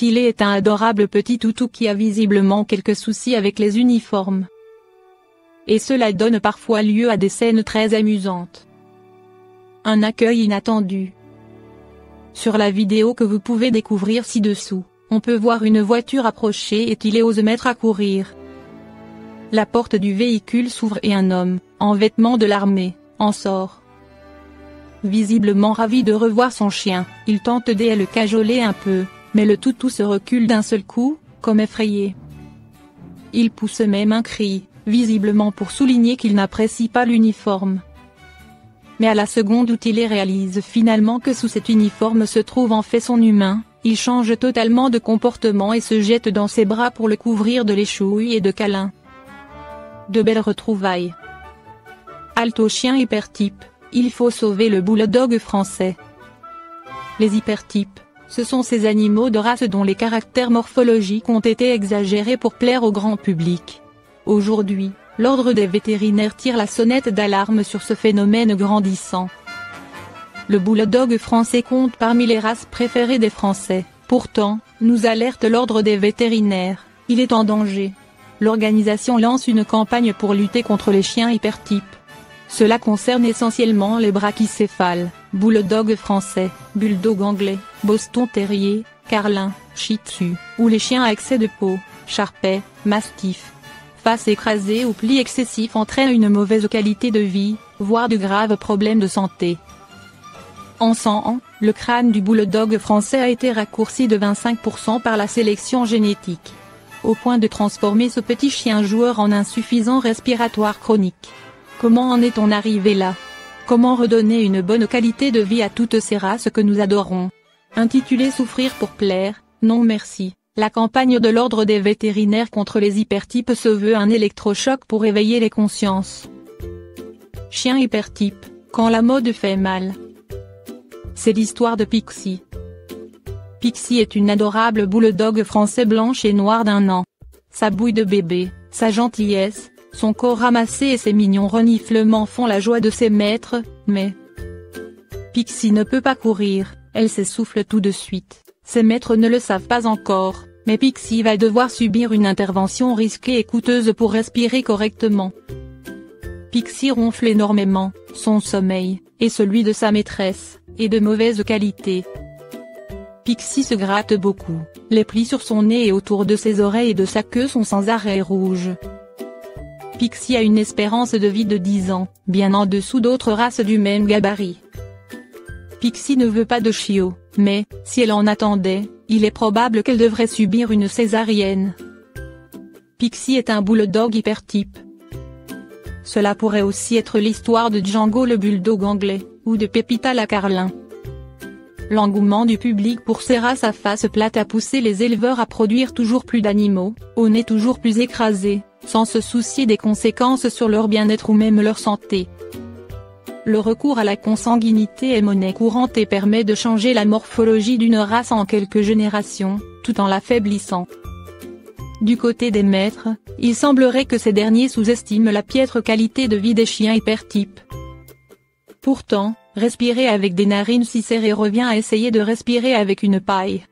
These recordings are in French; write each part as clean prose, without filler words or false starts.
Tillet est un adorable petit toutou qui a visiblement quelques soucis avec les uniformes. Et cela donne parfois lieu à des scènes très amusantes. Un accueil inattendu. Sur la vidéo que vous pouvez découvrir ci-dessous, on peut voir une voiture approcher et Tillet ose mettre à courir. La porte du véhicule s'ouvre et un homme, en vêtements de l'armée, en sort. Visiblement ravi de revoir son chien, il tente de le cajoler un peu, mais le toutou se recule d'un seul coup, comme effrayé. Il pousse même un cri, visiblement pour souligner qu'il n'apprécie pas l'uniforme. Mais à la seconde où Tillet réalise finalement que sous cet uniforme se trouve en fait son humain, il change totalement de comportement et se jette dans ses bras pour le couvrir de léchouilles et de câlins. De belles retrouvailles. Halte aux chiens hypertypes, il faut sauver le bulldog français. Les hypertypes, ce sont ces animaux de race dont les caractères morphologiques ont été exagérés pour plaire au grand public. Aujourd'hui, l'ordre des vétérinaires tire la sonnette d'alarme sur ce phénomène grandissant. Le bulldog français compte parmi les races préférées des Français, pourtant, nous alerte l'ordre des vétérinaires, il est en danger. L'organisation lance une campagne pour lutter contre les chiens hypertypes. Cela concerne essentiellement les brachycéphales, bulldog français, bulldog anglais, boston terrier, carlin, shih tzu, ou les chiens à excès de peau, charpais, mastifs. Face écrasée ou plis excessifs entraînent une mauvaise qualité de vie, voire de graves problèmes de santé. En 100 ans, le crâne du bulldog français a été raccourci de 25% par la sélection génétique. Au point de transformer ce petit chien joueur en insuffisant respiratoire chronique. Comment en est-on arrivé là? Comment redonner une bonne qualité de vie à toutes ces races que nous adorons? Intitulé Souffrir pour plaire, non merci. La campagne de l'ordre des vétérinaires contre les hypertypes se veut un électrochoc pour éveiller les consciences. Chien hypertype, quand la mode fait mal. C'est l'histoire de Pixie. Pixie est une adorable bulldog français blanche et noire d'1 an. Sa bouille de bébé, sa gentillesse, son corps ramassé et ses mignons reniflements font la joie de ses maîtres, mais Pixie ne peut pas courir, elle s'essouffle tout de suite. Ses maîtres ne le savent pas encore, mais Pixie va devoir subir une intervention risquée et coûteuse pour respirer correctement. Pixie ronfle énormément, son sommeil, et celui de sa maîtresse, est de mauvaise qualité. Pixie se gratte beaucoup, les plis sur son nez et autour de ses oreilles et de sa queue sont sans arrêt rouges. Pixie a une espérance de vie de 10 ans, bien en dessous d'autres races du même gabarit. Pixie ne veut pas de chiot, mais, si elle en attendait, il est probable qu'elle devrait subir une césarienne. Pixie est un bulldog hypertype. Cela pourrait aussi être l'histoire de Django le bulldog anglais, ou de Pépita la carlin. L'engouement du public pour ces races à face plate a poussé les éleveurs à produire toujours plus d'animaux, au nez toujours plus écrasé, sans se soucier des conséquences sur leur bien-être ou même leur santé. Le recours à la consanguinité est monnaie courante et permet de changer la morphologie d'une race en quelques générations, tout en l'affaiblissant. Du côté des maîtres, il semblerait que ces derniers sous-estiment la piètre qualité de vie des chiens hypertypes. Pourtant, respirer avec des narines si serrées revient à essayer de respirer avec une paille.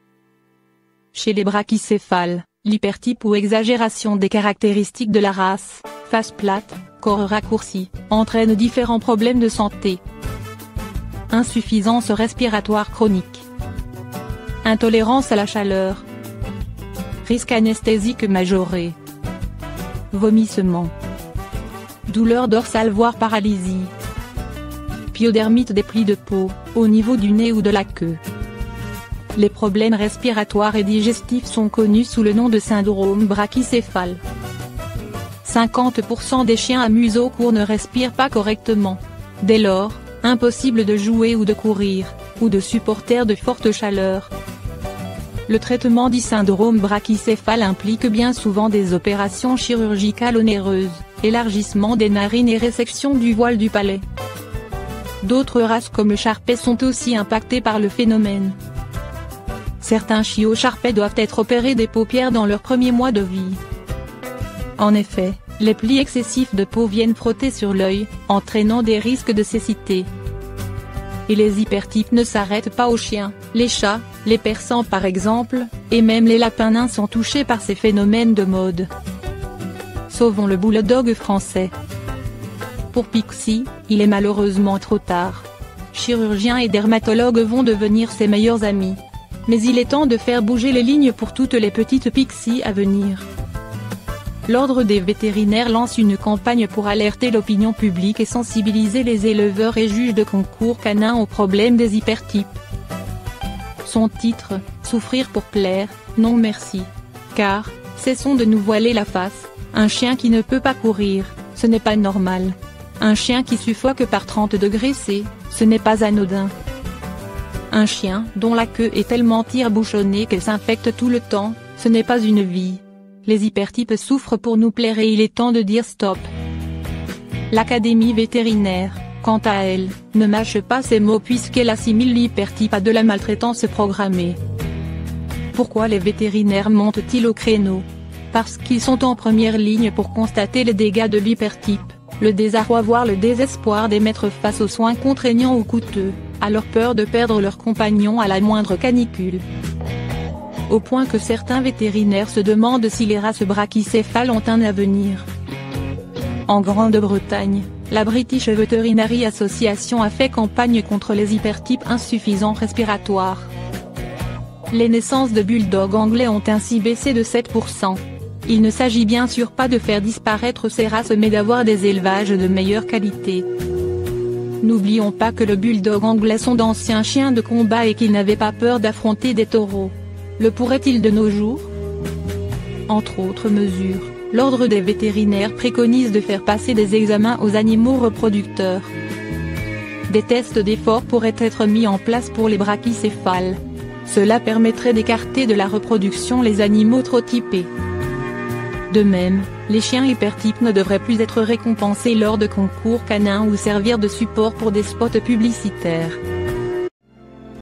Chez les brachycéphales, l'hypertype ou exagération des caractéristiques de la race, face plate, corps raccourci, entraîne différents problèmes de santé. Insuffisance respiratoire chronique. Intolérance à la chaleur. Risque anesthésique majoré. Vomissement. Douleur dorsale voire paralysie. Pyodermite des plis de peau, au niveau du nez ou de la queue. Les problèmes respiratoires et digestifs sont connus sous le nom de syndrome brachycéphale. 50% des chiens à museau court ne respirent pas correctement. Dès lors, impossible de jouer ou de courir, ou de supporter de fortes chaleurs. Le traitement du syndrome brachycéphale implique bien souvent des opérations chirurgicales onéreuses, élargissement des narines et résection du voile du palais. D'autres races comme le charpais sont aussi impactées par le phénomène. Certains chiots charpais doivent être opérés des paupières dans leurs premiers mois de vie. En effet, les plis excessifs de peau viennent frotter sur l'œil, entraînant des risques de cécité. Et les hypertypes ne s'arrêtent pas aux chiens, les chats, les persans par exemple, et même les lapins nains sont touchés par ces phénomènes de mode. Sauvons le bulldog français. Pour Pixie, il est malheureusement trop tard. Chirurgiens et dermatologues vont devenir ses meilleurs amis. Mais il est temps de faire bouger les lignes pour toutes les petites Pixies à venir. L'Ordre des vétérinaires lance une campagne pour alerter l'opinion publique et sensibiliser les éleveurs et juges de concours canins au problème des hypertypes. Son titre, Souffrir pour plaire, non merci. Car, cessons de nous voiler la face, un chien qui ne peut pas courir, ce n'est pas normal. Un chien qui suffoque par 30 degrés C, ce n'est pas anodin. Un chien dont la queue est tellement tire-bouchonnée qu'elle s'infecte tout le temps, ce n'est pas une vie. Les hypertypes souffrent pour nous plaire et il est temps de dire stop. L'Académie vétérinaire, quant à elle, ne mâche pas ses mots puisqu'elle assimile l'hypertype à de la maltraitance programmée. Pourquoi les vétérinaires montent-ils au créneau? Parce qu'ils sont en première ligne pour constater les dégâts de l'hypertype, le désarroi voire le désespoir des maîtres face aux soins contraignants ou coûteux, à leur peur de perdre leurs compagnons à la moindre canicule. Au point que certains vétérinaires se demandent si les races brachycéphales ont un avenir. En Grande-Bretagne, la British Veterinary Association a fait campagne contre les hypertypes insuffisants respiratoires. Les naissances de bulldogs anglais ont ainsi baissé de 7%. Il ne s'agit bien sûr pas de faire disparaître ces races mais d'avoir des élevages de meilleure qualité. N'oublions pas que le bulldog anglais sont d'anciens chiens de combat et qu'ils n'avaient pas peur d'affronter des taureaux. Le pourrait-il de nos jours? Entre autres mesures, l'Ordre des vétérinaires préconise de faire passer des examens aux animaux reproducteurs. Des tests d'effort pourraient être mis en place pour les brachycéphales. Cela permettrait d'écarter de la reproduction les animaux trop typés. De même, les chiens hypertypes ne devraient plus être récompensés lors de concours canins ou servir de support pour des spots publicitaires.